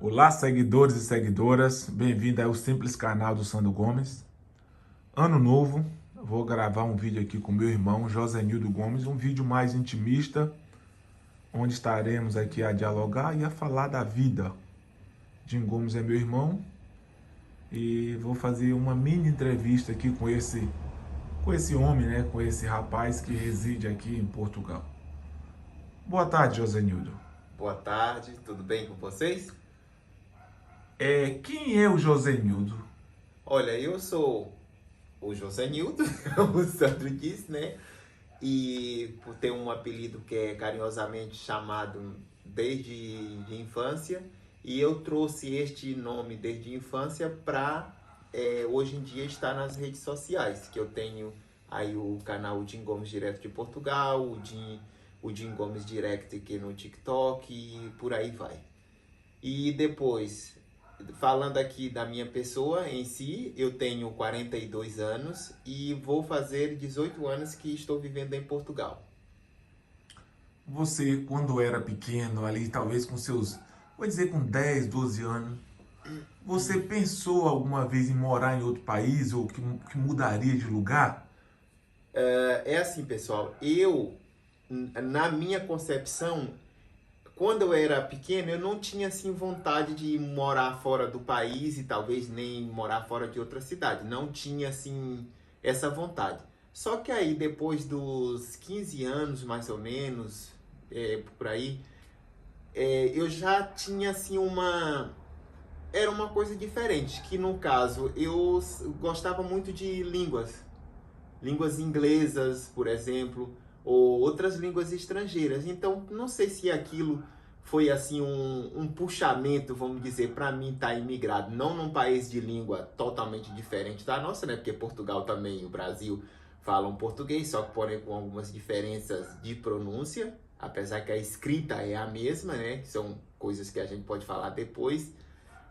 Olá, seguidores e seguidoras, bem-vindo ao simples canal do Sandro Gomes. Ano novo, eu vou gravar um vídeo aqui com meu irmão Josenildo Gomes, um vídeo mais intimista, onde estaremos aqui a dialogar e a falar da vida. Jim Gomes é meu irmão e vou fazer uma mini entrevista aqui com esse homem, né, com esse rapaz que reside aqui em Portugal. Boa tarde, Josenildo. Boa tarde, tudo bem com vocês? Quem é o Josenildo? Olha, eu sou o José Nilton, como o Sandro disse, né? E por ter um apelido que é carinhosamente chamado desde de infância, e eu trouxe este nome desde a infância para hoje em dia estar nas redes sociais, que eu tenho aí o canal Jim Gomes Direto de Portugal, o Jim Gomes Direct aqui no TikTok e por aí vai. E depois, falando aqui da minha pessoa em si, eu tenho 42 anos e vou fazer 18 anos que estou vivendo em Portugal. Você, quando era pequeno, ali talvez com seus, vou dizer com 10, 12 anos, você pensou alguma vez em morar em outro país ou que mudaria de lugar? É assim, pessoal, na minha concepção, quando eu era pequeno, eu não tinha assim vontade de morar fora do país e talvez nem morar fora de outra cidade. Não tinha assim essa vontade. Só que aí depois dos 15 anos, mais ou menos, por aí, eu já tinha assim era uma coisa diferente, que no caso gostava muito de línguas inglesas, por exemplo, ou outras línguas estrangeiras. Então, não sei se aquilo foi assim um puxamento, vamos dizer, para mim estar imigrado, não num país de língua totalmente diferente da nossa, né? Porque Portugal também, o Brasil falam português, só que porém com algumas diferenças de pronúncia, apesar que a escrita é a mesma, né? São coisas que a gente pode falar depois.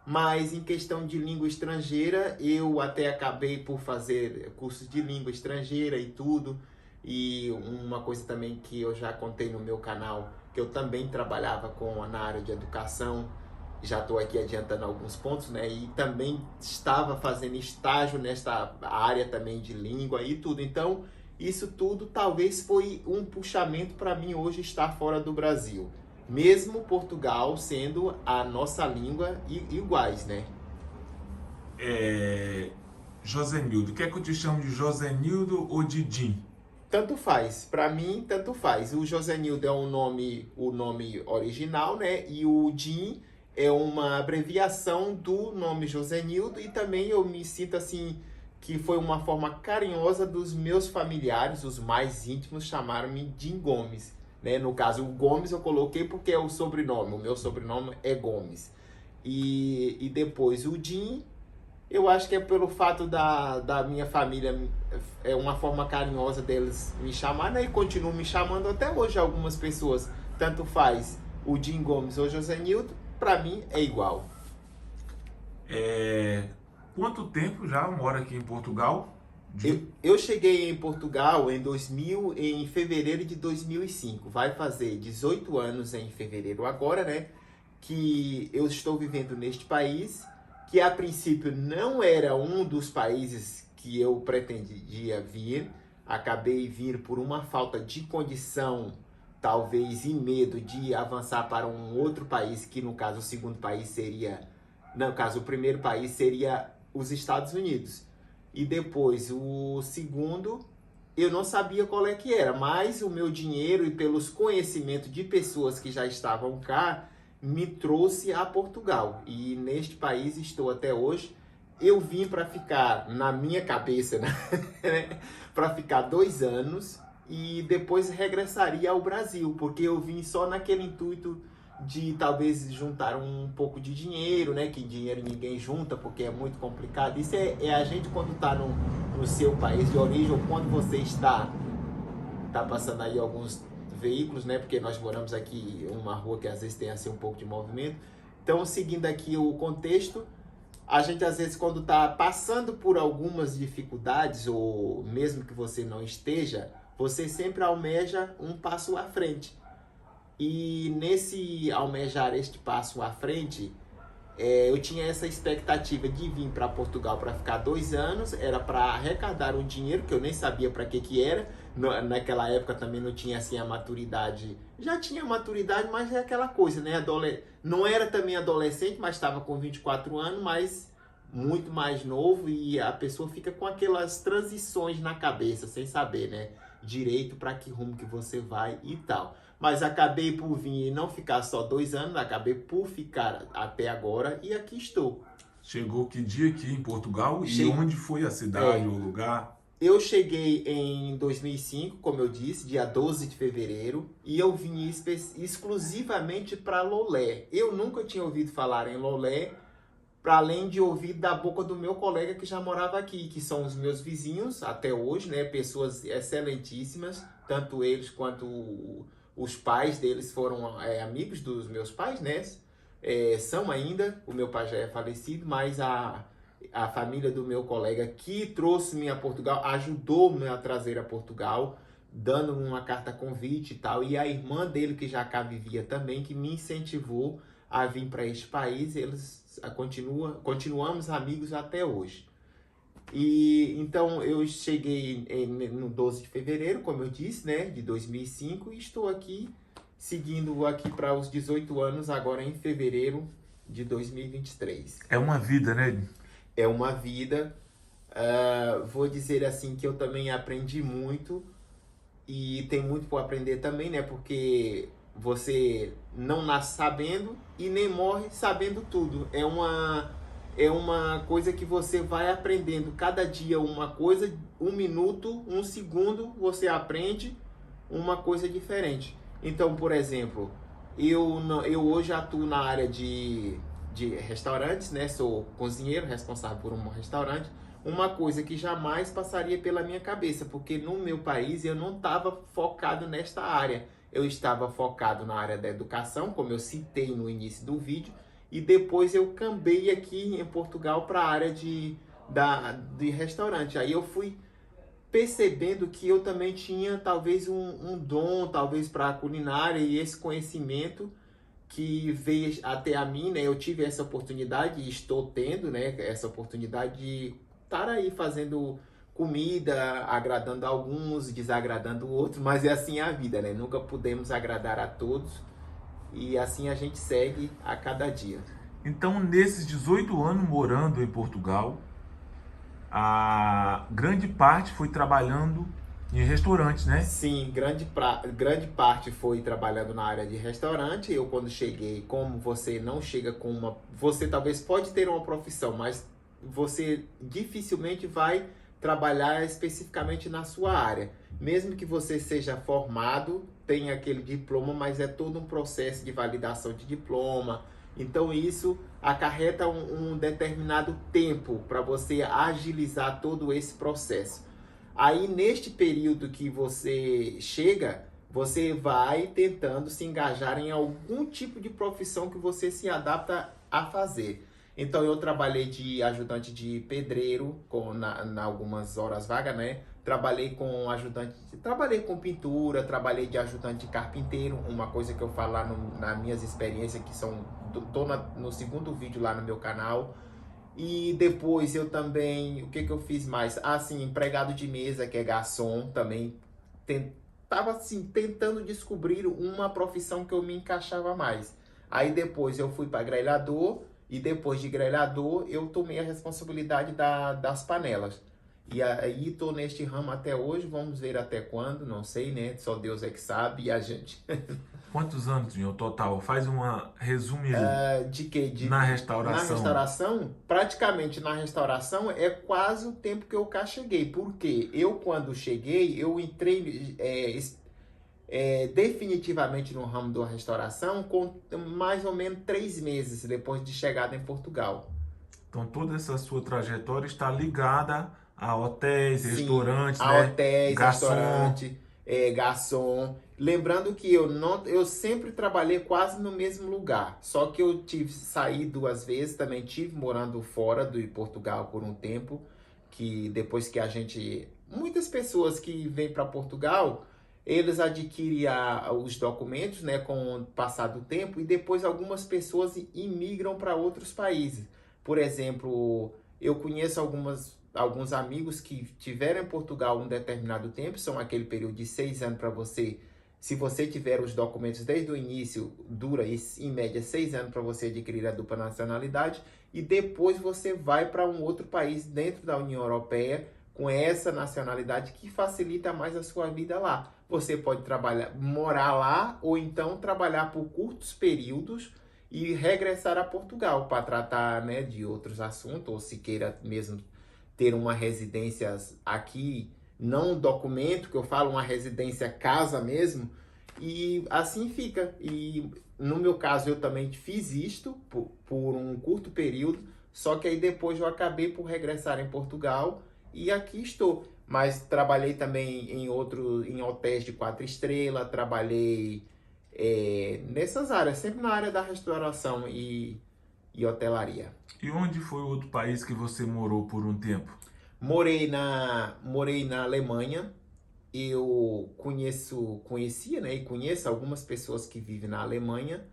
Mas em questão de língua estrangeira, eu até acabei por fazer cursos de língua estrangeira e tudo. E uma coisa também que eu já contei no meu canal, que eu também trabalhava na área de educação, já estou aqui adiantando alguns pontos, né? E também estava fazendo estágio nesta área também de língua e tudo. Então, isso tudo talvez foi um puxamento para mim hoje estar fora do Brasil. Mesmo Portugal sendo a nossa língua iguais, né? Josenildo, quer que eu te chame de Josenildo ou de Jim? Tanto faz, para mim tanto faz. O Josenildo é o nome original, né? E o Jim é uma abreviação do nome Josenildo e também eu me sinto assim que foi uma forma carinhosa dos meus familiares, os mais íntimos, chamaram-me Jim Gomes, né? No caso, o Gomes eu coloquei porque é o sobrenome, o meu sobrenome é Gomes. E depois o Jim eu acho que é pelo fato da minha família, é uma forma carinhosa deles me chamar, né? E continuam me chamando até hoje algumas pessoas. Tanto faz o Jim Gomes ou José Nilton, pra mim é igual. Quanto tempo já mora aqui em Portugal, Eu, Jim? eu cheguei em Portugal em fevereiro de 2005. Vai fazer 18 anos em fevereiro agora, né? Que eu estou vivendo neste país, que a princípio não era um dos países que eu pretendia vir. Acabei vir por uma falta de condição, talvez e medo de avançar para um outro país, que no caso o segundo país seria, no caso o primeiro país seria os Estados Unidos. E depois o segundo, eu não sabia qual é que era, mas o meu dinheiro e pelos conhecimentos de pessoas que já estavam cá, me trouxe a Portugal. E neste país estou até hoje. Eu vim para ficar, na minha cabeça, né? Para ficar 2 anos e depois regressaria ao Brasil, porque eu vim só naquele intuito de talvez juntar um pouco de dinheiro, né? Que dinheiro ninguém junta porque é muito complicado. Isso é a gente quando está no seu país de origem ou quando você tá passando aí alguns veículos, né? Porque nós moramos aqui em uma rua que às vezes tem assim um pouco de movimento. Então, seguindo aqui o contexto, a gente às vezes quando está passando por algumas dificuldades ou mesmo que você não esteja, você sempre almeja um passo à frente. E nesse almejar este passo à frente, eu tinha essa expectativa de vir para Portugal para ficar 2 anos, era para arrecadar um dinheiro que eu nem sabia para que era. Naquela época também não tinha assim a maturidade, já tinha maturidade, mas é aquela coisa, né? Não era também adolescente, mas estava com 24 anos, mas muito mais novo, e a pessoa fica com aquelas transições na cabeça, sem saber, né? Direito para que rumo que você vai e tal. Mas acabei por vir e não ficar só 2 anos, acabei por ficar até agora e aqui estou. Chegou que dia aqui em Portugal e onde foi a cidade, o lugar? Eu cheguei em 2005, como eu disse, dia 12 de fevereiro, e eu vim exclusivamente para Lolé. Eu nunca tinha ouvido falar em Lolé, para além de ouvir da boca do meu colega que já morava aqui, que são os meus vizinhos até hoje, né? Pessoas excelentíssimas, tanto eles quanto os pais deles foram amigos dos meus pais, né? São ainda, o meu pai já é falecido, mas a família do meu colega que trouxe-me a Portugal, ajudou-me a trazer a Portugal, dando uma carta convite e tal, e a irmã dele que já cá vivia também, que me incentivou a vir para este país. Eles continuamos amigos até hoje. E então eu cheguei no 12 de fevereiro, como eu disse, né, de 2005, e estou aqui seguindo aqui para os 18 anos agora em fevereiro de 2023. É uma vida, né? É uma vida. Vou dizer assim que eu também aprendi muito e tem muito por aprender também, né? Porque você não nasce sabendo e nem morre sabendo tudo. É uma coisa que você vai aprendendo cada dia uma coisa, 1 minuto, 1 segundo, você aprende uma coisa diferente. Então, por exemplo, eu hoje atuo na área de restaurantes, né? Sou cozinheiro, responsável por um restaurante. Uma coisa que jamais passaria pela minha cabeça, porque no meu país eu não estava focado nesta área. Eu estava focado na área da educação, como eu citei no início do vídeo, e depois eu cambei aqui em Portugal para a área de restaurante. Aí eu fui percebendo que eu também tinha talvez um dom, talvez para a culinária, e esse conhecimento que veio até a mim, né? Eu tive essa oportunidade e estou tendo, né, essa oportunidade de estar aí fazendo comida, agradando alguns, desagradando outros, mas é assim a vida, né? Nunca podemos agradar a todos e assim a gente segue a cada dia. Então, nesses 18 anos morando em Portugal, a grande parte foi trabalhando em restaurantes, né? Sim, grande parte foi trabalhando na área de restaurante. Eu, quando cheguei, como você não chega com uma... Você talvez pode ter uma profissão, mas você dificilmente vai trabalhar especificamente na sua área. Mesmo que você seja formado, tenha aquele diploma, mas é todo um processo de validação de diploma. Então isso acarreta um determinado tempo para você agilizar todo esse processo. Aí, neste período que você chega, você vai tentando se engajar em algum tipo de profissão que você se adapta a fazer. Então, eu trabalhei de ajudante de pedreiro na algumas horas vagas, né? Trabalhei com pintura, trabalhei de ajudante de carpinteiro, uma coisa que eu falo lá nas minhas experiências, que tô no segundo vídeo lá no meu canal. E depois eu também, o que eu fiz mais? Assim, empregado de mesa, que é garçom, também tava assim, tentando descobrir uma profissão que eu me encaixava mais. Aí depois eu fui para grelhador, e depois de grelhador eu tomei a responsabilidade das panelas. E aí tô neste ramo até hoje, vamos ver até quando, não sei, né? Só Deus é que sabe e a gente. Quantos anos no total? Faz uma resumo aí. De quê? Na restauração. Na restauração, praticamente na restauração é quase o tempo que eu cá cheguei. Porque eu, quando cheguei, eu entrei definitivamente no ramo da restauração com mais ou menos 3 meses depois de chegada em Portugal. Então toda essa sua trajetória está ligada a hotéis, Sim, restaurantes, a né? hotéis, Garçom. restaurante, garçom. Lembrando que eu sempre trabalhei quase no mesmo lugar. Só que eu saí 2 vezes, também tive morando fora de Portugal por um tempo, que depois que muitas pessoas que vêm para Portugal, eles adquirem os documentos, né, com o passar do tempo, e depois algumas pessoas imigram para outros países. Por exemplo, eu conheço alguns amigos que tiveram em Portugal um determinado tempo, são aquele período de 6 anos para você. Se você tiver os documentos desde o início, dura em média 6 anos para você adquirir a dupla nacionalidade, e depois você vai para um outro país dentro da União Europeia com essa nacionalidade que facilita mais a sua vida lá. Você pode trabalhar, morar lá ou então trabalhar por curtos períodos e regressar a Portugal para tratar, né, de outros assuntos, ou se queira mesmo ter uma residência aqui, não um documento, que eu falo, uma residência casa mesmo, e assim fica. E no meu caso eu também fiz isto por um curto período, só que aí depois eu acabei por regressar em Portugal e aqui estou. Mas trabalhei também em hotéis de 4 estrelas, trabalhei nessas áreas, sempre na área da restauração e hotelaria. E onde foi o outro país que você morou por um tempo? Morei na Alemanha. Eu conhecia, né, e conheço algumas pessoas que vivem na Alemanha.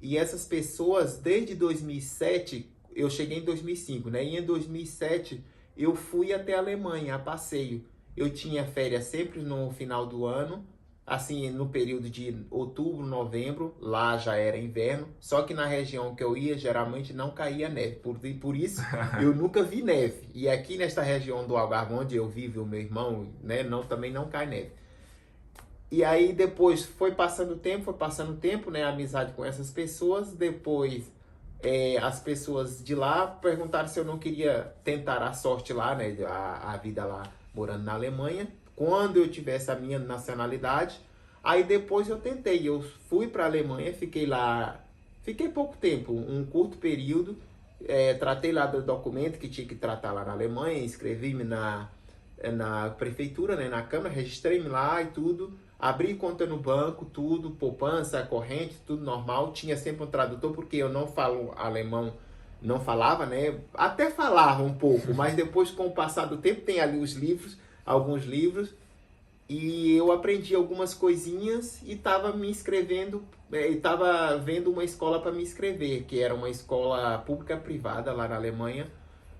E essas pessoas, desde 2007, eu cheguei em 2005, né? E em 2007 eu fui até a Alemanha a passeio. Eu tinha férias sempre no final do ano, assim, no período de outubro, novembro, lá já era inverno, só que na região que eu ia, geralmente não caía neve, por isso eu nunca vi neve. E aqui nesta região do Algarve, onde eu vivo, o meu irmão, né, também não cai neve. E aí depois foi passando o tempo, né, a amizade com essas pessoas, depois as pessoas de lá perguntaram se eu não queria tentar a sorte lá, né, a vida lá morando na Alemanha, quando eu tivesse a minha nacionalidade. Aí depois eu tentei, eu fui para a Alemanha, fiquei lá, fiquei pouco tempo, um curto período, tratei lá do documento que tinha que tratar lá na Alemanha, inscrevi-me na prefeitura, né, na Câmara, registrei-me lá e tudo, abri conta no banco, tudo, poupança, corrente, tudo normal, tinha sempre um tradutor, porque eu não falo alemão, não falava, né, até falava um pouco, mas depois com o passar do tempo tem ali os livros, alguns livros, e eu aprendi algumas coisinhas e estava me inscrevendo, estava vendo uma escola para me inscrever, que era uma escola pública privada lá na Alemanha,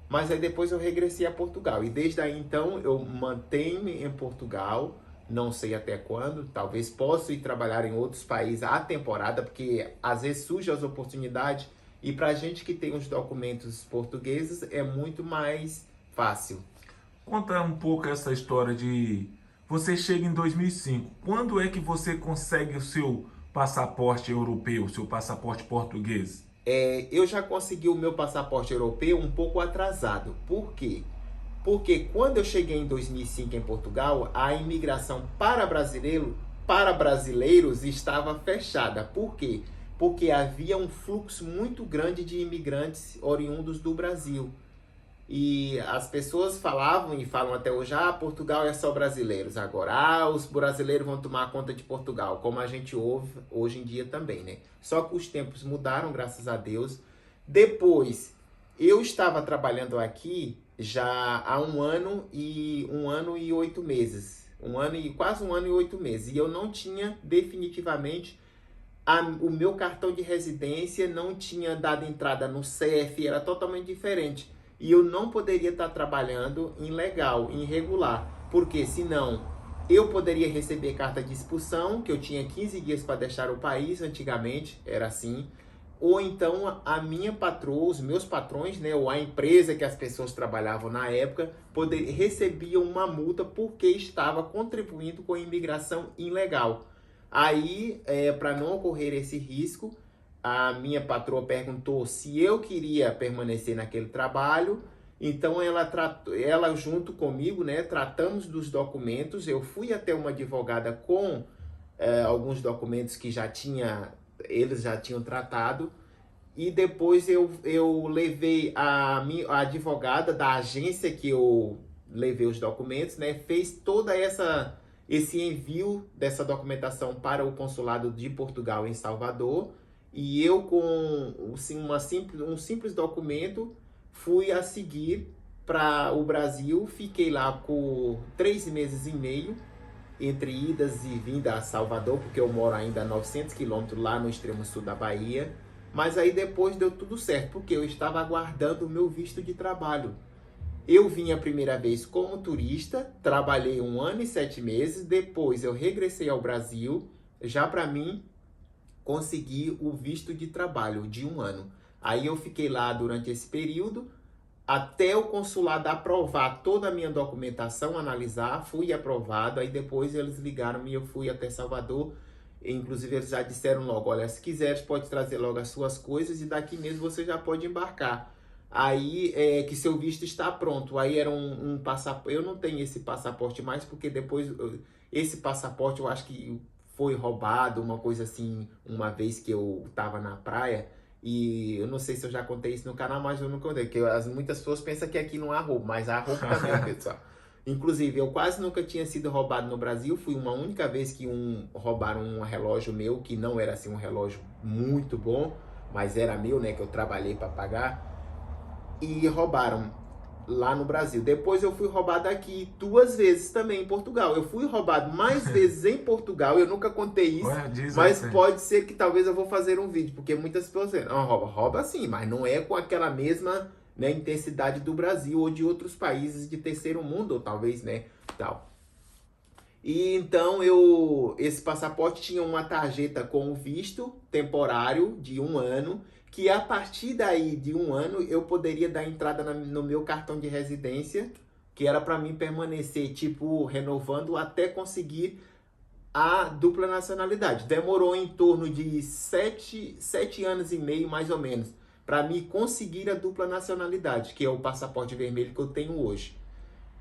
mas aí depois eu regressei a Portugal. E desde aí então eu mantenho-me em Portugal, não sei até quando, talvez possa ir trabalhar em outros países à temporada, porque às vezes surgem as oportunidades e para a gente que tem os documentos portugueses é muito mais fácil. Conta um pouco essa história de... Você chega em 2005. Quando é que você consegue o seu passaporte europeu, o seu passaporte português? Eu já consegui o meu passaporte europeu um pouco atrasado. Por quê? Porque quando eu cheguei em 2005 em Portugal, a imigração para brasileiros estava fechada. Por quê? Porque havia um fluxo muito grande de imigrantes oriundos do Brasil. E as pessoas falavam e falam até hoje, Portugal é só brasileiros agora. Os brasileiros vão tomar conta de Portugal, como a gente ouve hoje em dia também, né? Só que os tempos mudaram, graças a Deus. Depois, eu estava trabalhando aqui já há 1 ano e 8 meses. Quase 1 ano e 8 meses. E eu não tinha definitivamente o meu cartão de residência, não tinha dado entrada no CEF, era totalmente diferente. E eu não poderia estar trabalhando ilegal, irregular, porque senão eu poderia receber carta de expulsão, que eu tinha 15 dias para deixar o país, antigamente era assim, ou então a minha patroa, os meus patrões, né, ou a empresa que as pessoas trabalhavam na época, recebiam uma multa porque estava contribuindo com a imigração ilegal. Aí, para não ocorrer esse risco, a minha patroa perguntou se eu queria permanecer naquele trabalho, então ela junto comigo, né, tratamos dos documentos, eu fui até uma advogada com alguns documentos que eles já tinham tratado, e depois eu levei a advogada da agência que eu levei os documentos, né, fez toda esse envio dessa documentação para o consulado de Portugal em Salvador. E eu, com assim, um simples documento, fui a seguir para o Brasil. Fiquei lá por 3 meses e meio. entre idas e vindas a Salvador, porque eu moro ainda a 900 quilômetros lá no extremo sul da Bahia. Mas aí depois deu tudo certo, porque eu estava aguardando o meu visto de trabalho. Eu vim a primeira vez como turista, trabalhei 1 ano e 7 meses, depois eu regressei ao Brasil, já para mim conseguir o visto de trabalho de 1 ano. Aí eu fiquei lá durante esse período, até o consulado aprovar toda a minha documentação, analisar, fui aprovado, aí depois eles ligaram-me e eu fui até Salvador. Inclusive eles já disseram logo, olha, se quiser pode trazer logo as suas coisas e daqui mesmo você já pode embarcar. Aí que seu visto está pronto. Aí era um passaporte, eu não tenho esse passaporte mais porque depois, esse passaporte eu acho que foi roubado, uma coisa assim, uma vez que eu estava na praia. E eu não sei se eu já contei isso no canal, mas eu não contei, porque muitas pessoas pensam que aqui não há roubo, mas há roubo também, pessoal. Inclusive, eu quase nunca tinha sido roubado no Brasil, fui uma única vez que roubaram um relógio meu, que não era assim um relógio muito bom, mas era meu, né, que eu trabalhei para pagar, e roubaram lá no Brasil. Depois eu fui roubado aqui 2 vezes também em Portugal. Eu fui roubado mais vezes em Portugal, eu nunca contei isso, mas pode ser que talvez eu vou fazer um vídeo, porque muitas pessoas dizem, não, rouba sim, mas não é com aquela mesma, né, intensidade do Brasil ou de outros países de terceiro mundo, ou talvez, né, tal. E então esse passaporte tinha uma tarjeta com o visto temporário de 1 ano, que a partir daí de 1 ano eu poderia dar entrada no meu cartão de residência, que era para mim permanecer, tipo, renovando até conseguir a dupla nacionalidade. Demorou em torno de 7 anos e meio, mais ou menos, para mim conseguir a dupla nacionalidade, que é o passaporte vermelho que eu tenho hoje.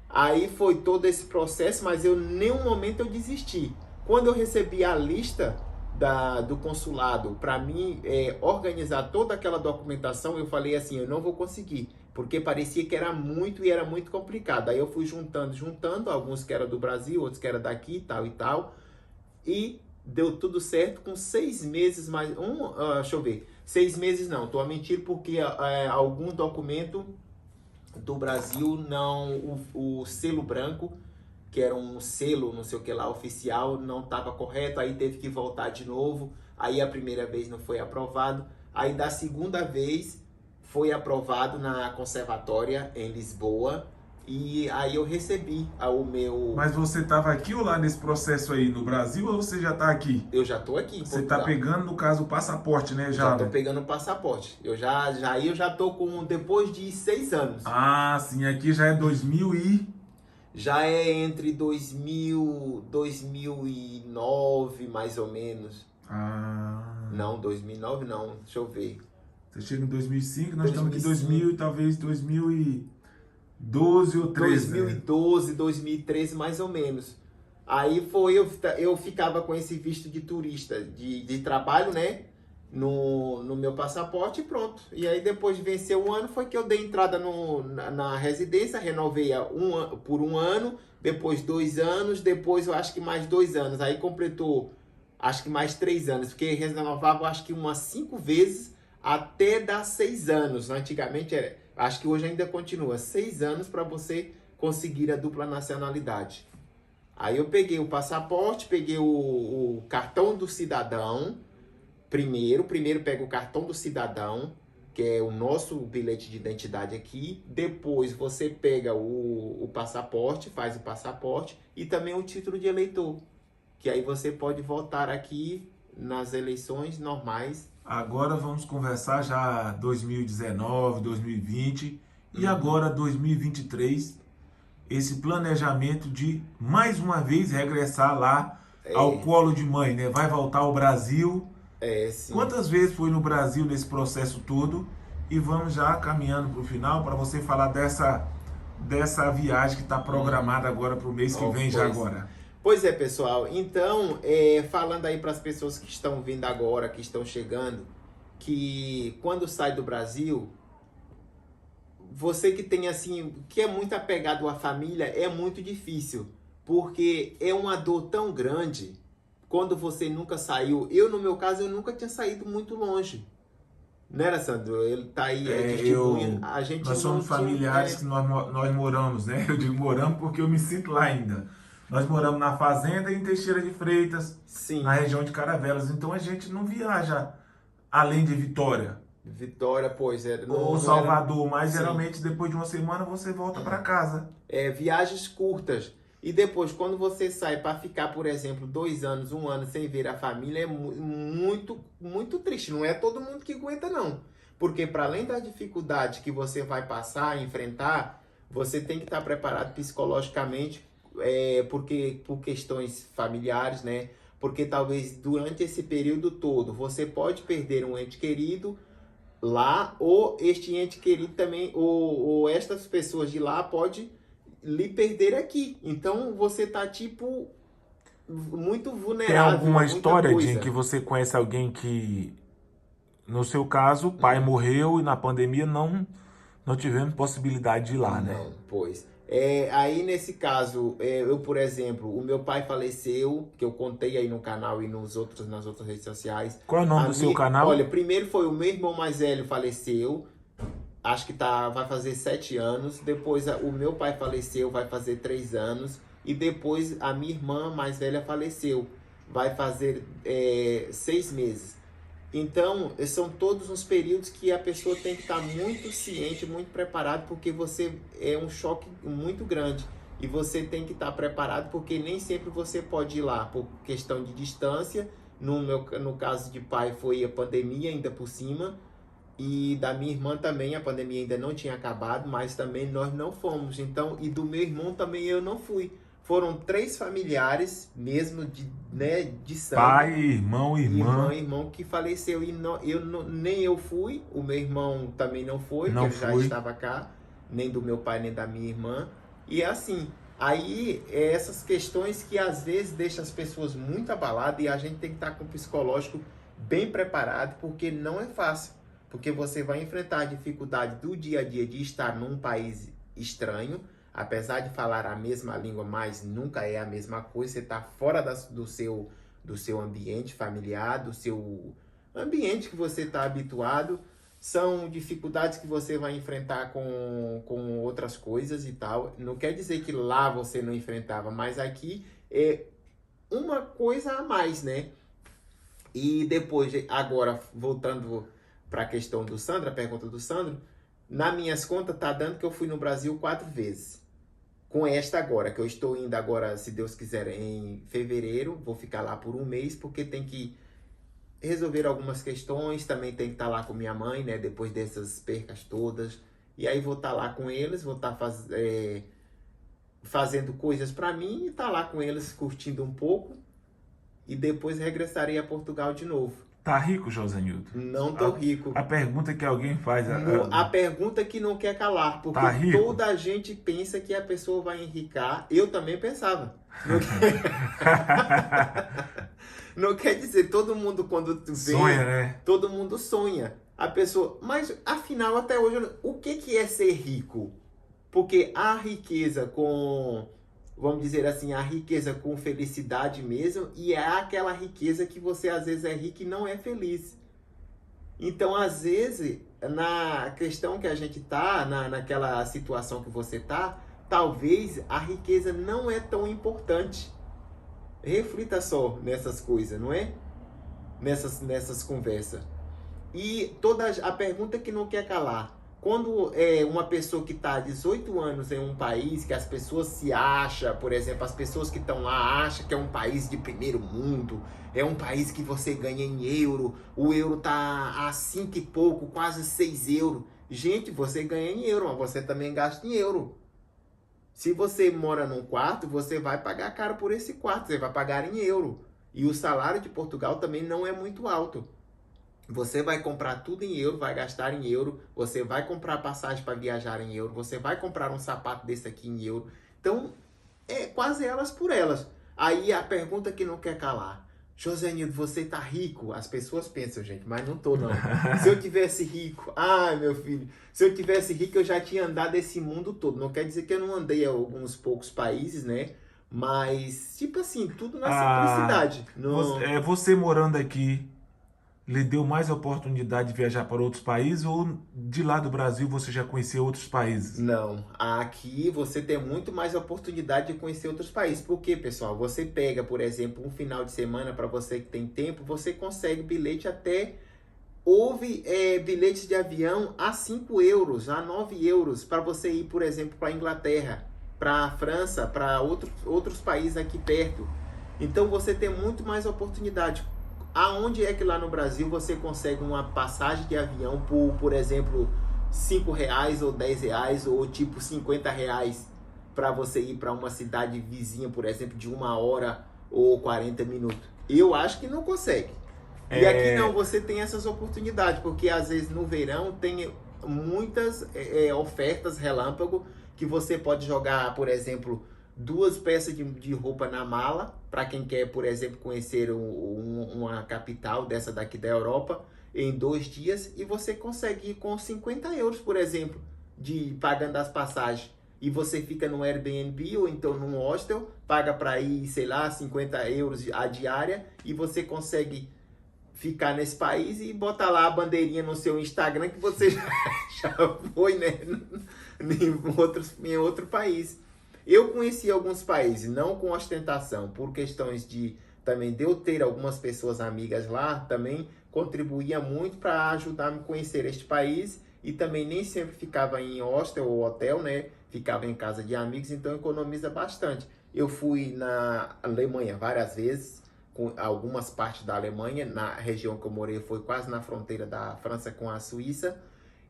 Aí foi todo esse processo, mas eu em nenhum momento eu desisti. Quando eu recebi a lista do consulado para mim organizar toda aquela documentação, eu falei assim, eu não vou conseguir, porque parecia que era muito e era muito complicado. Aí eu fui juntando, alguns que eram do Brasil, outros que eram daqui e tal, e deu tudo certo com 6 meses mais... deixa eu ver, 6 meses não, tô a mentir porque algum documento do Brasil, não, o selo branco, que era um selo, não sei o que lá, oficial, não estava correto, aí teve que voltar de novo, aí a primeira vez não foi aprovado, aí da segunda vez foi aprovado na conservatória em Lisboa, e aí eu recebi o meu... Mas você estava aqui ou lá nesse processo aí no Brasil ou você já está aqui? Eu já estou aqui em Portugal. Você está pegando, no caso, o passaporte, né? Já estou pegando o passaporte. Eu já estou com, depois de 6 anos. Ah, sim, aqui já é 2000 e... Já é entre 2009, mais ou menos. Ah... Não, 2009 não, deixa eu ver. Você chega em 2005, nós estamos aqui em 2000 e talvez 2012 ou 13. 2012, 2013, mais ou menos. Aí eu ficava com esse visto de turista, de trabalho, né? No meu passaporte e pronto. E aí depois de vencer 1 ano foi que eu dei entrada na residência, renovei por 1 ano, depois 2 anos, depois eu acho que mais 2 anos. Aí completou, acho que mais 3 anos, porque renovava acho que umas 5 vezes até dar 6 anos. Antigamente era, acho que hoje ainda continua, 6 anos para você conseguir a dupla nacionalidade. Aí eu peguei o passaporte, peguei o cartão do cidadão. Primeiro pega o cartão do cidadão, que é o nosso bilhete de identidade aqui. Depois você pega o passaporte, faz o passaporte e também o título de eleitor, que aí você pode votar aqui nas eleições normais. Agora vamos conversar já 2019, 2020 e agora 2023, esse planejamento de mais uma vez regressar lá ao colo de mãe, né? Vai voltar ao Brasil. Sim. Quantas vezes foi no Brasil nesse processo todo? E vamos já caminhando para o final para você falar dessa viagem que está programada agora para o mês que vem já agora. Pois é, pessoal. Então, falando aí para as pessoas que estão vindo agora, que estão chegando, que quando sai do Brasil, você que tem assim, que é muito apegado à família, é muito difícil, porque é uma dor tão grande. Quando você nunca saiu, no meu caso, eu nunca tinha saído muito longe. Não era, Sandro? Ele tá aí, a gente nós somos familiares que nós moramos, né? Eu digo moramos porque eu me sinto lá ainda. Nós moramos na fazenda em Teixeira de Freitas, Sim. na região de Caravelas. Então a gente não viaja além de Vitória Vitória, pois é. ou Não era. Salvador, mas Sim. geralmente depois de uma semana você volta para casa. Viagens curtas. E depois, quando você sai para ficar, por exemplo, 2 anos, 1 ano sem ver a família, é muito, muito triste. Não é todo mundo que aguenta, não. Porque para além das dificuldades que você vai passar, enfrentar, você tem que estar preparado psicologicamente, porque por questões familiares, né? Porque talvez durante esse período todo você pode perder um ente querido lá, ou este ente querido também, ou estas pessoas de lá pode lhe perder aqui. Então você tá tipo muito Tem vulnerável a alguma muita história, Jim, que coisa. você conhece alguém que, no seu caso, o pai morreu e na pandemia não tivemos possibilidade de ir lá, né? Não, pois. Aí nesse caso, eu, por exemplo, o meu pai faleceu, que eu contei aí no canal e nas outras redes sociais. Qual é o nome do seu Olha, canal? primeiro foi o meu irmão mais velho faleceu, acho que vai fazer 7 anos. Depois o meu pai faleceu, vai fazer 3 anos. E depois a minha irmã mais velha faleceu, vai fazer 6 meses. Então, são todos os períodos que a pessoa tem que estar muito ciente, muito preparado, porque você é um choque muito grande. E você tem que estar preparado, porque nem sempre você pode ir lá por questão de distância. No caso de pai, foi a pandemia ainda por cima. E da minha irmã também, a pandemia ainda não tinha acabado, mas também nós não fomos. Então, e do meu irmão também eu não fui. Foram 3 familiares, mesmo de Pai, sangue, irmão, irmã, irmã, irmão que faleceu. E nem eu fui, o meu irmão também não foi, que não ele já fui. estava cá, nem do meu pai, nem da minha irmã. E é assim, aí essas questões que às vezes deixam as pessoas muito abaladas, e a gente tem que estar com o psicológico bem preparado, porque não é fácil. Porque você vai enfrentar a dificuldade do dia a dia de estar num país estranho, apesar de falar a mesma língua, mas nunca é a mesma coisa. Você está fora do seu ambiente familiar, do seu ambiente que você está habituado. São dificuldades que você vai enfrentar com outras coisas e tal. Não quer dizer que lá você não enfrentava, mas aqui é uma coisa a mais, né? E depois, agora, voltando para a questão do Sandro, a pergunta do Sandro, nas minhas contas tá dando que eu fui no Brasil 4 vezes. Com esta agora, que eu estou indo agora, se Deus quiser, em fevereiro, vou ficar lá por um mês, porque tem que resolver algumas questões, também tem que estar lá com minha mãe, né, depois dessas percas todas. E aí vou estar lá com eles, vou estar fazendo coisas para mim e estar lá com eles curtindo um pouco, e depois regressarei a Portugal de novo. Tá rico, Josenildo? Não tô rico. A pergunta que alguém faz... A pergunta que não quer calar, porque Tá rico? toda a gente pensa que a pessoa vai enricar. Eu também pensava. Não quer dizer, todo mundo quando tu vê, Sonha, né? todo mundo sonha. A pessoa, mas afinal até hoje, o que é ser rico? Porque a riqueza com, vamos dizer assim, a riqueza com felicidade mesmo, e é aquela riqueza que você às vezes é rico e não é feliz. Então, às vezes, na questão que a gente tá, naquela situação que você tá, talvez a riqueza não é tão importante. Reflita só nessas coisas, não é? Nessas conversas. E toda a pergunta que não quer calar. Quando é uma pessoa que está há 18 anos em um país, que as pessoas se acham, por exemplo, as pessoas que estão lá acham que é um país de primeiro mundo, é um país que você ganha em euro, o euro tá a 5 e pouco, quase 6 euros. Gente, você ganha em euro, mas você também gasta em euro. Se você mora num quarto, você vai pagar caro por esse quarto, você vai pagar em euro. E o salário de Portugal também não é muito alto. Você vai comprar tudo em euro, vai gastar em euro, você vai comprar passagem para viajar em euro, você vai comprar um sapato desse aqui em euro. Então, é quase elas por elas. Aí a pergunta que não quer calar. Josenildo, você tá rico? As pessoas pensam, gente, mas não tô não. Se eu tivesse rico, ai meu filho, se eu tivesse rico eu já tinha andado esse mundo todo. Não quer dizer que eu não andei a alguns poucos países, né? Mas, tipo assim, tudo na simplicidade. Você morando aqui, lhe deu mais oportunidade de viajar para outros países ou de lá do Brasil você já conheceu outros países? Não, aqui você tem muito mais oportunidade de conhecer outros países. Por quê, pessoal? Você pega, por exemplo, um final de semana, para você que tem tempo, você consegue bilhete até. Houve bilhetes de avião a 5 euros, a 9 euros, para você ir, por exemplo, para a Inglaterra, para a França, para outros países aqui perto. Então você tem muito mais oportunidade. Aonde é que lá no Brasil você consegue uma passagem de avião por exemplo, R$ 5 ou R$ 10 ou tipo R$ 50 para você ir para uma cidade vizinha, por exemplo, de 1 hora ou 40 minutos? Eu acho que não consegue. E aqui não, você tem essas oportunidades, porque às vezes no verão tem muitas ofertas relâmpago que você pode jogar, por exemplo, 2 peças de roupa na mala, para quem quer, por exemplo, conhecer uma capital dessa daqui da Europa em 2 dias, e você consegue ir com 50 euros, por exemplo, de pagando as passagens. E você fica no Airbnb ou então num hostel, paga para ir, sei lá, 50 euros a diária, e você consegue ficar nesse país e botar lá a bandeirinha no seu Instagram que você já foi, né, em outro país. Eu conheci alguns países, não com ostentação, por questões de também de eu ter algumas pessoas amigas lá, também contribuía muito para ajudar a me conhecer este país, e também nem sempre ficava em hostel ou hotel, né? Ficava em casa de amigos, então economiza bastante. Eu fui na Alemanha várias vezes, com algumas partes da Alemanha, na região que eu morei foi quase na fronteira da França com a Suíça,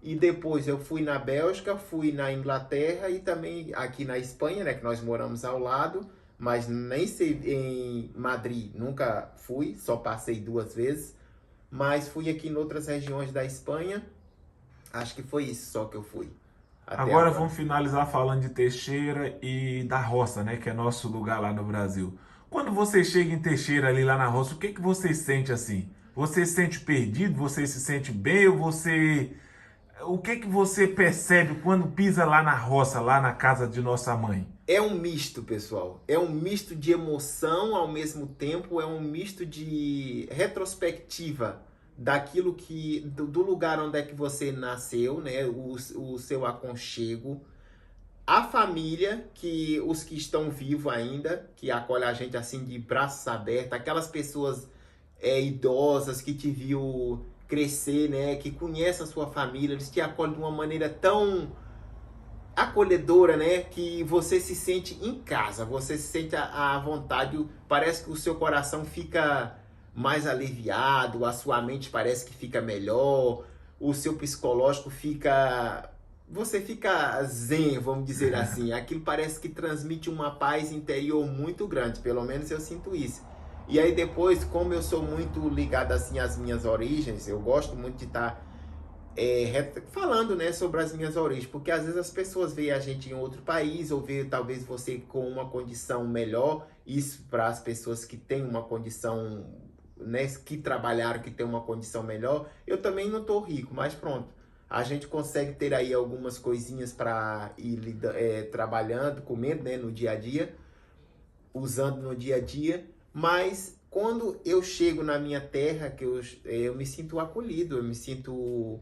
e depois eu fui na Bélgica, fui na Inglaterra e também aqui na Espanha, né, que nós moramos ao lado, mas nem sei em Madrid, nunca fui, só passei 2 vezes, mas fui aqui em outras regiões da Espanha, acho que foi isso só que eu fui até Agora agora. vamos finalizar falando de Teixeira e da roça, né? Que é nosso lugar lá no Brasil. Quando você chega em Teixeira ali lá na roça, o que que você sente assim? Você se sente perdido? Você se sente bem? Ou você... O que que você percebe quando pisa lá na roça, lá na casa de nossa mãe? É um misto, pessoal. É um misto de emoção, ao mesmo tempo, é um misto de retrospectiva daquilo que do lugar onde é que você nasceu, né? O seu aconchego, a família, que os que estão vivos ainda, que acolhe a gente assim de braços abertos, aquelas pessoas idosas que te viu crescer, né? Que conhecem a sua família, eles te acolhem de uma maneira tão acolhedora, né? Que você se sente em casa, você se sente à vontade, parece que o seu coração fica mais aliviado, a sua mente parece que fica melhor, o seu psicológico fica... Você fica zen, vamos dizer assim. Aquilo parece que transmite uma paz interior muito grande, pelo menos eu sinto isso. E aí depois, como eu sou muito ligado assim às minhas origens, eu gosto muito de estar falando, né, sobre as minhas origens, porque às vezes as pessoas veem a gente em outro país ou veem talvez você com uma condição melhor. Isso para as pessoas que têm uma condição, né, que trabalharam, que têm uma condição melhor. Eu também não estou rico, mas pronto, a gente consegue ter aí algumas coisinhas para ir trabalhando, comendo, né, no dia a dia, usando no dia a dia. Mas quando eu chego na minha terra, que eu me sinto acolhido, eu me sinto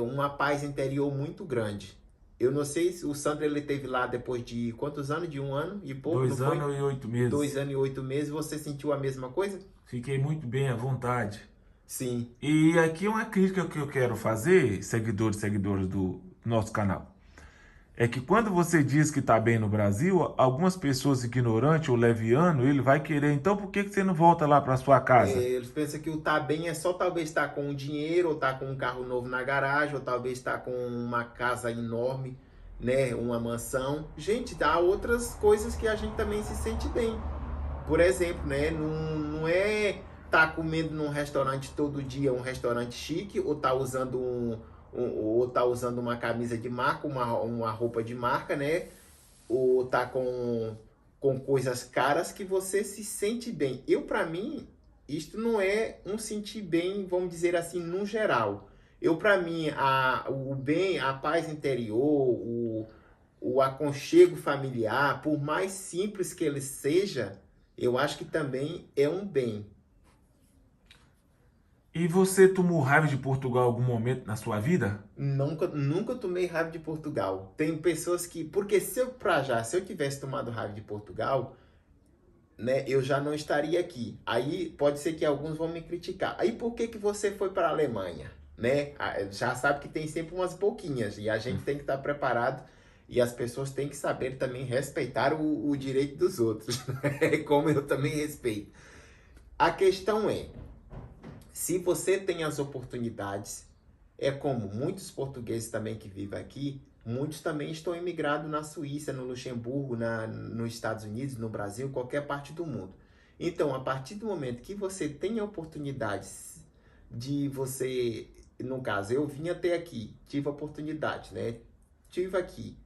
uma paz interior muito grande. Eu não sei se o Sandro ele teve lá depois de quantos anos? De 1 ano e pouco, não Dois foi? anos e 8 meses. 2 anos e 8 meses. Você sentiu a mesma coisa? Fiquei muito bem à vontade. Sim. E aqui é uma crítica que eu quero fazer, seguidores e seguidoras do nosso canal. É que quando você diz que está bem no Brasil, algumas pessoas ignorantes ou leviano, ele vai querer, então por que que você não volta lá para sua casa? Eles pensam que o tá bem é só talvez estar com dinheiro, ou estar com um carro novo na garagem, ou talvez estar com uma casa enorme, né? Uma mansão. Gente, há outras coisas que a gente também se sente bem. Por exemplo, né? Não é estar comendo num restaurante todo dia, um restaurante chique, ou tá usando ou tá usando uma camisa de marca, uma roupa de marca, né? Ou tá com coisas caras que você se sente bem. Para mim, isto não é um sentir bem, vamos dizer assim, no geral. Para mim, o bem, a paz interior, o aconchego familiar, por mais simples que ele seja, eu acho que também é um bem. E você tomou raiva de Portugal em algum momento na sua vida? Nunca tomei raiva de Portugal. Tem pessoas que... Porque se eu tivesse tomado raiva de Portugal, né, eu já não estaria aqui. Aí pode ser que alguns vão me criticar. Aí por que você foi para a Alemanha? Né? Já sabe que tem sempre umas boquinhas e a gente tem que estar preparado e as pessoas têm que saber também respeitar o direito dos outros, né? Como eu também respeito. A questão é, se você tem as oportunidades, é como muitos portugueses também que vivem aqui, muitos também estão imigrados na Suíça, no Luxemburgo, nos Estados Unidos, no Brasil, qualquer parte do mundo. Então, a partir do momento que você tem oportunidades de você, no caso, eu vim até aqui, tive a oportunidade, né? Estive aqui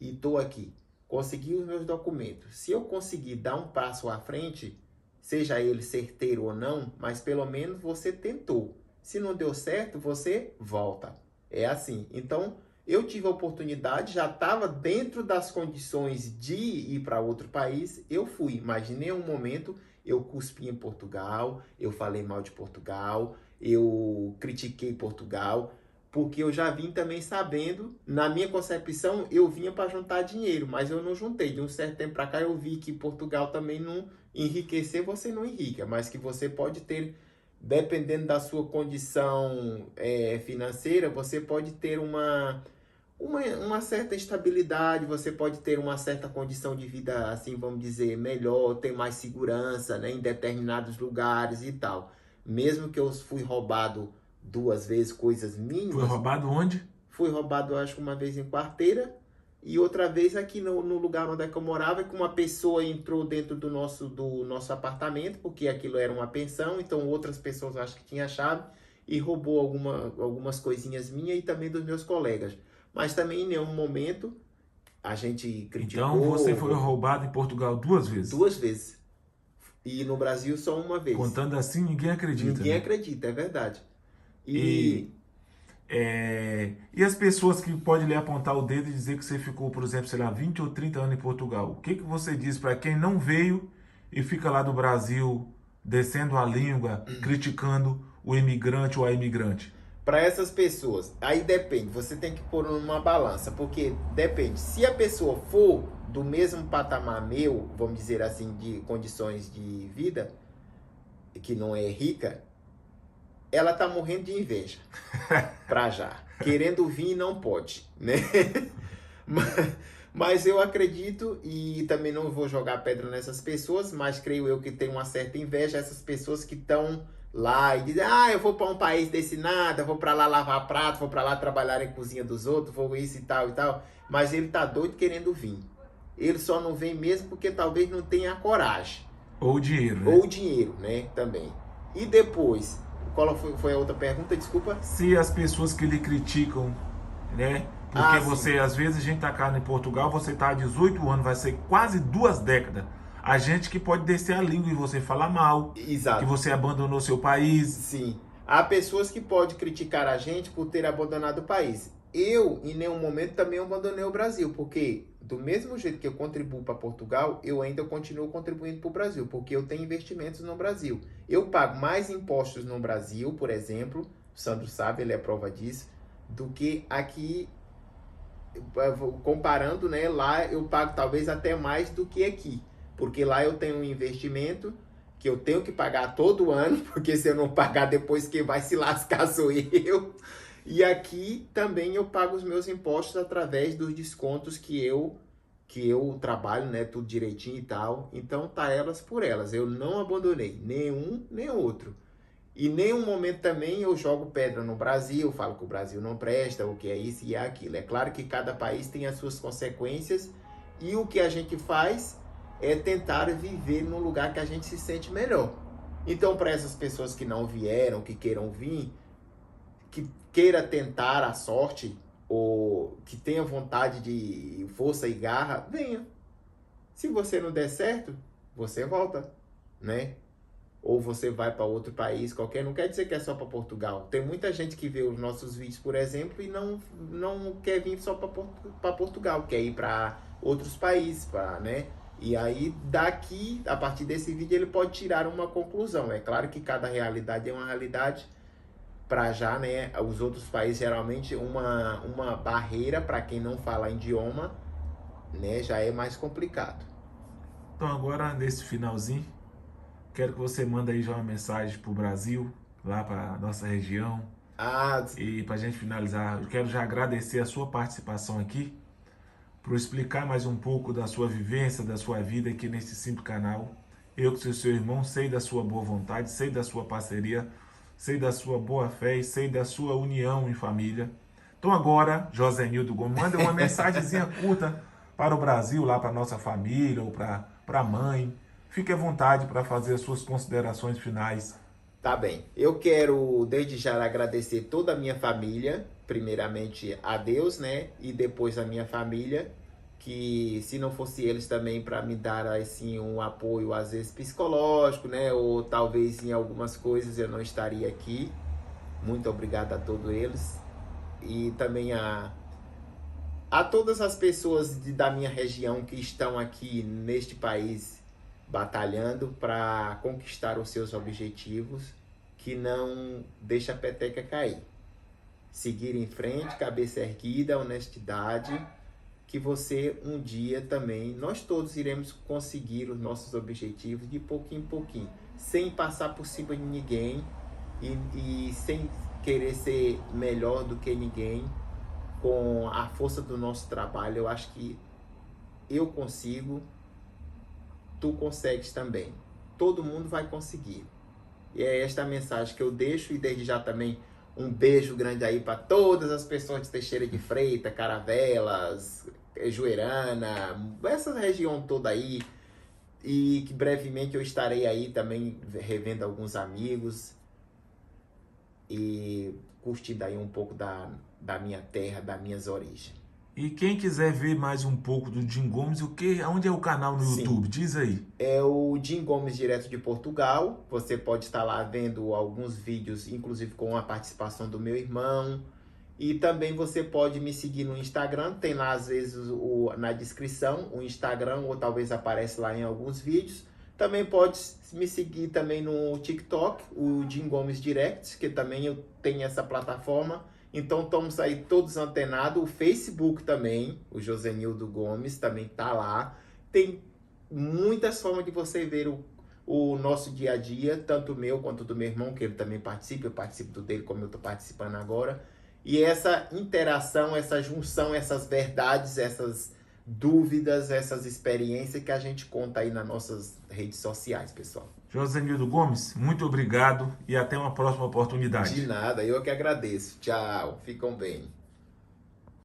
e estou aqui, consegui os meus documentos. Se eu conseguir dar um passo à frente, seja ele certeiro ou não, mas pelo menos você tentou. Se não deu certo, você volta. É assim. Então, eu tive a oportunidade, já estava dentro das condições de ir para outro país, eu fui. Mas em nenhum momento eu cuspi em Portugal, eu falei mal de Portugal, eu critiquei Portugal, porque eu já vim também sabendo, na minha concepção, eu vinha para juntar dinheiro, mas eu não juntei. De um certo tempo para cá eu vi que Portugal também não enriquecer, você não enriquece, mas que você pode ter, dependendo da sua condição financeira, você pode ter uma certa estabilidade, você pode ter uma certa condição de vida, assim, vamos dizer, melhor, ter mais segurança, né, em determinados lugares e tal. Mesmo que eu fui roubado 2 vezes, coisas Foi mínimas. roubado onde? Fui roubado, acho que uma vez em Quarteira e outra vez aqui no lugar onde é que eu morava, que uma pessoa entrou dentro do nosso apartamento, porque aquilo era uma pensão, então outras pessoas acho que tinham chave e roubou algumas coisinhas minhas e também dos meus colegas. Mas também em nenhum momento a gente Então criticou. você foi roubado em Portugal 2 vezes. 2 vezes. E no Brasil só uma vez. Contando assim, ninguém acredita, Ninguém né? acredita, é verdade. E, e as pessoas que podem lhe apontar o dedo e dizer que você ficou, por exemplo, sei lá, 20 ou 30 anos em Portugal. O que você diz para quem não veio e fica lá do Brasil, descendo a língua, criticando o imigrante ou a imigrante? Para essas pessoas, aí depende, você tem que pôr numa balança, porque depende, se a pessoa for do mesmo patamar meu, vamos dizer assim, de condições de vida, que não é rica, ela tá morrendo de inveja, pra já, querendo vir e não pode, né? Mas eu acredito, e também não vou jogar pedra nessas pessoas, mas creio eu que tem uma certa inveja, essas pessoas que estão lá e dizem, eu vou para um país desse nada, vou para lá lavar prato, vou para lá trabalhar em cozinha dos outros, vou isso e tal, mas ele tá doido querendo vir. Ele só não vem mesmo porque talvez não tenha a coragem. Ou o dinheiro, né? Ou o dinheiro, né, também. E depois, qual foi a outra pergunta, desculpa? Se as pessoas que lhe criticam, né? Porque você, às vezes, a gente tá cá em Portugal, você tá há 18 anos, vai ser quase 2 décadas. A gente que pode descer a língua e você falar mal. Exato. Que você abandonou seu país. Sim. Há pessoas que podem criticar a gente por ter abandonado o país. Eu, em nenhum momento, também abandonei o Brasil, porque do mesmo jeito que eu contribuo para Portugal, eu ainda continuo contribuindo para o Brasil, porque eu tenho investimentos no Brasil. Eu pago mais impostos no Brasil, por exemplo, o Sandro sabe, ele é prova disso, do que aqui, comparando, né, lá eu pago talvez até mais do que aqui, porque lá eu tenho um investimento que eu tenho que pagar todo ano, porque se eu não pagar depois quem vai se lascar sou eu. E aqui também eu pago os meus impostos através dos descontos que eu trabalho, né, tudo direitinho e tal. Então tá elas por elas. Eu não abandonei nenhum nem outro. E nenhum momento também eu jogo pedra no Brasil, falo que o Brasil não presta, o que é isso e é aquilo. É claro que cada país tem as suas consequências e o que a gente faz é tentar viver num lugar que a gente se sente melhor. Então, para essas pessoas que não vieram, que queiram vir, que queira tentar a sorte, ou que tenha vontade de força e garra, venha. Se você não der certo, você volta, né? Ou você vai para outro país qualquer, não quer dizer que é só para Portugal. Tem muita gente que vê os nossos vídeos, por exemplo, e não quer vir só para Portugal, quer ir para outros países, né? E aí, daqui, a partir desse vídeo, ele pode tirar uma conclusão. É claro que cada realidade é uma realidade. Para já, né, os outros países, geralmente, uma barreira para quem não fala idioma, né, já é mais complicado. Então agora, nesse finalzinho, quero que você mande aí já uma mensagem pro Brasil, lá para nossa região. Ah, E para a gente finalizar, eu quero já agradecer a sua participação aqui, por explicar mais um pouco da sua vivência, da sua vida aqui nesse simples canal. Eu que sou seu irmão, sei da sua boa vontade, sei da sua parceria, sei da sua boa fé e sei da sua união em família. Então agora, Josenildo Gomes, manda uma mensagenzinha curta para o Brasil, lá para nossa família ou para a mãe. Fique à vontade para fazer as suas considerações finais. tá bem. Eu quero, desde já, agradecer toda a minha família, primeiramente a Deus, né? E depois a minha família, que se não fosse eles também para me dar, assim, um apoio, às vezes, psicológico, né? Ou talvez em algumas coisas eu não estaria aqui. Muito obrigado a todos eles. E também a todas as pessoas da minha região que estão aqui neste país batalhando para conquistar os seus objetivos, que não deixa a peteca cair. Seguir em frente, cabeça erguida, honestidade, que você um dia também, nós todos iremos conseguir os nossos objetivos de pouquinho em pouquinho, sem passar por cima de ninguém e sem querer ser melhor do que ninguém. Com a força do nosso trabalho, eu acho que eu consigo, tu consegues também. Todo mundo vai conseguir. E é esta a mensagem que eu deixo, e desde já também um beijo grande aí para todas as pessoas de Teixeira de Freitas, Caravelas, Juerana, essa região toda aí, e que brevemente eu estarei aí também revendo alguns amigos e curtindo aí um pouco da minha terra, das minhas origens. E quem quiser ver mais um pouco do Jim Gomes, onde é o canal no Sim. YouTube? Diz aí. É o Jim Gomes, direto de Portugal. Você pode estar lá vendo alguns vídeos, inclusive com a participação do meu irmão. E também você pode me seguir no Instagram. Tem lá, às vezes, na descrição, o Instagram, ou talvez aparece lá em alguns vídeos. Também pode me seguir também no TikTok, o Jim Gomes Direct, que também eu tenho essa plataforma. Então estamos aí todos antenados. O Facebook também, o Josenildo Gomes, também tá lá. Tem muitas formas de você ver o nosso dia a dia, tanto o meu quanto do meu irmão, que ele também participa. Eu participo do dele, como eu estou participando agora. E essa interação, essa junção, essas verdades, essas dúvidas, essas experiências que a gente conta aí nas nossas redes sociais, pessoal. Josenildo Gomes, muito obrigado e até uma próxima oportunidade. De nada, eu que agradeço. Tchau, ficam bem.